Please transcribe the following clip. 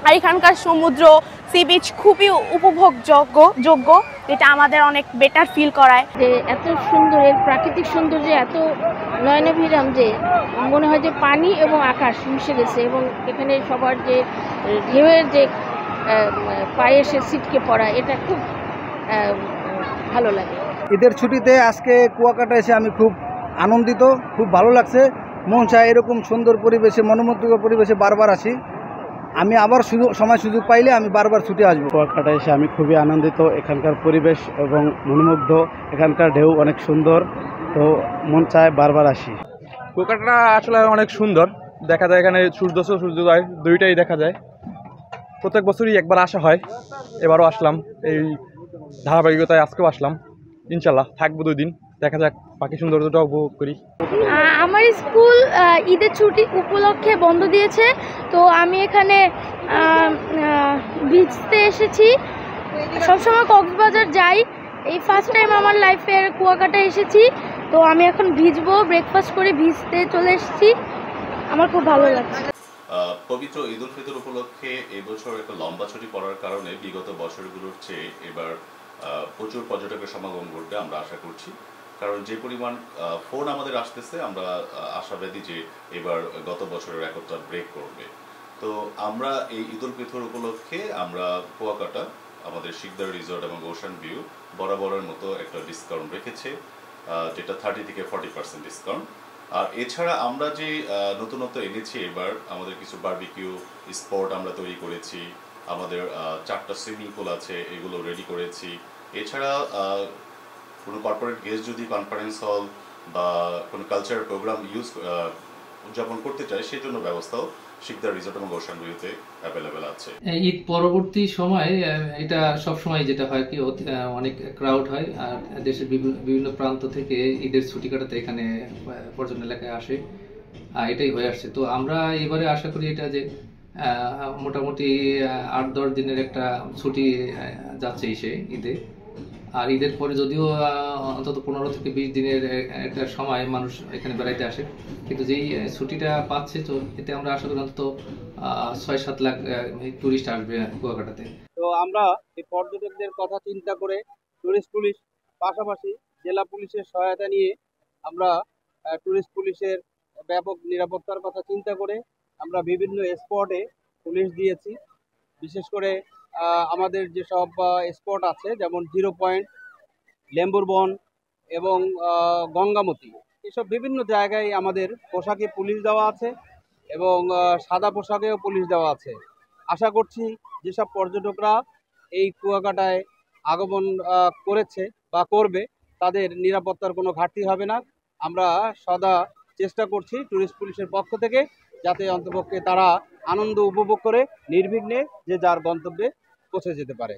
আর এখানকার সমুদ্র sea beach খুবই উপভোগযোগ্য, যেটা আমাদের অনেক বেটার ফিল করায়। যে এত সুন্দর, এর প্রাকৃতিক সৌন্দর্য এত নয়নাভিরাম যে মনে হয় যে পানি এবং আকাশ মিশে গেছে, এবং এখানে সবার যে ঢেউয়ের যে পায়ে সে ছিটকে পড়া, এটা খুব ভালো লাগে। ঈদের ছুটিতে আজকে কুয়াকাটা এসে আমি খুব আনন্দিত, খুব ভালো লাগছে। মন চায় এরকম সুন্দর পরিবেশে, মনোমুগ্ধকর পরিবেশে বারবার আসি। আমি আবার সুযোগ পাইলে আমি বারবার ছুটে আসবো। কুয়াকাটা এসে আমি খুবই আনন্দিত। এখানকার পরিবেশ এবং মনোমুগ্ধ, এখানকার ঢেউ অনেক সুন্দর, তো মন চায় বারবার আসি। কুয়াকাটা আসলে অনেক সুন্দর, দেখা যায় এখানে সূর্যাস্ত সূর্যোদয় দুইটাই দেখা যায়। প্রত্যেক বছরই একবার আসা হয়, এবারও আসলাম, এই ধারাবাহিকতায় আজকেও আসলাম। ইনশাল্লাহ থাকবো 2 দিন, দেখা যাক বাকি সৌন্দর্যটা উপভোগ করি। আমার স্কুল ঈদের ছুটি উপলক্ষে বন্ধ দিয়েছে, তো আমি এখানে ভিজতে এসেছি। সবসময় কক্সবাজার যাই, এই ফার্স্ট টাইম আমার লাইফের কুয়াকাটা এসেছি, তো আমি এখন ভিজবো, ব্রেকফাস্ট করে ভিজতে চলে এসেছি। আমার খুব ভালো লাগছে। পবিত্র ঈদ উল ফিতর উপলক্ষে এবছর একটা লম্বা ছুটি পড়ার কারণে বিগত বছরগুলোর চেয়ে এবার প্রচুর পর্যটকের সমাগম ঘটবে আমরা আশা করছি। কারণ যে পরিমাণ ফোন আমাদের আসতেছে, আমরা আশাবাদী যে এবার গত বছরের রেকর্ডটা ব্রেক করবে। তো আমরা এই ঈদ উল ফিতর উপলক্ষে আমরা কুয়াকাটা, আমাদের শিকদার রিসোর্ট এবং ওশান ভিউ বরাবরের মতো একটা ডিসকাউন্ট রেখেছে, যেটা 30 থেকে 40% ডিসকাউন্ট। আর এছাড়া আমরা যে নতুনত্ব এনেছি, এবার আমাদের কিছু বারবিকিউ স্পট আমরা তৈরি করেছি, আমাদের 4টা সুইমিং পুল আছে, এগুলো রেডি করেছি। এছাড়া কোনো কর্পোরেট গেস্ট যদি কনফারেন্স হল বা কোনো কালচারাল প্রোগ্রাম উদযাপন করতে চায়, সেই জন্য ব্যবস্থাও শিকদার রিসোর্ট এবং ওশান ভিউতে অ্যাভেলেবেল আছে। ঈদ পরবর্তী সময় এটা সব সময় যেটা হয় কি, অনেক ক্রাউড হয়, আর দেশের বিভিন্ন প্রান্ত থেকে ঈদের ছুটি কাটাতে এখানে পর্যটন এলাকায় আসে, এটাই হয়ে আসছে। তো আমরা এবারে আশা করি এটা যে মোটামুটি 8-10 দিনের একটা ছুটি যাচ্ছে ঈদে। আর ঈদের পরে যদিও অন্তত 15 থেকে 20 দিনের একটা সময় মানুষ এখানে বেড়াইতে আসে, কিন্তু যেই ছুটিটা পাচ্ছে, তো এতে আমরা আশা করি অন্তত 6-7 লাখ টুরিস্ট আসবে কুয়াকাটাতে। তো আমরা এই পর্যটকদের কথা চিন্তা করে টুরিস্ট পুলিশ, পাশাপাশি জেলা পুলিশের সহায়তা নিয়ে আমরা টুরিস্ট পুলিশের ব্যাপক নিরাপত্তার কথা চিন্তা করে আমরা বিভিন্ন স্পটে পুলিশ দিয়েছি। বিশেষ করে আমাদের যেসব স্পট আছে, যেমন 0 পয়েন্ট, লেম্বুর বন এবং গঙ্গামতি, এসব বিভিন্ন জায়গায় আমাদের পোশাকে পুলিশ দেওয়া আছে এবং সাদা পোশাকেও পুলিশ দেওয়া আছে। আশা করছি যেসব পর্যটকরা এই কুয়াকাটায় আগমন করেছে বা করবে, তাদের নিরাপত্তার কোনো ঘাটতি হবে না। আমরা সদা চেষ্টা করছি টুরিস্ট পুলিশের পক্ষ থেকে, যাতে অন্তপক্ষে তারা আনন্দ উপভোগ করে নির্বিঘ্নে যে যার গন্তব্যে পৌঁছে যেতে পারে।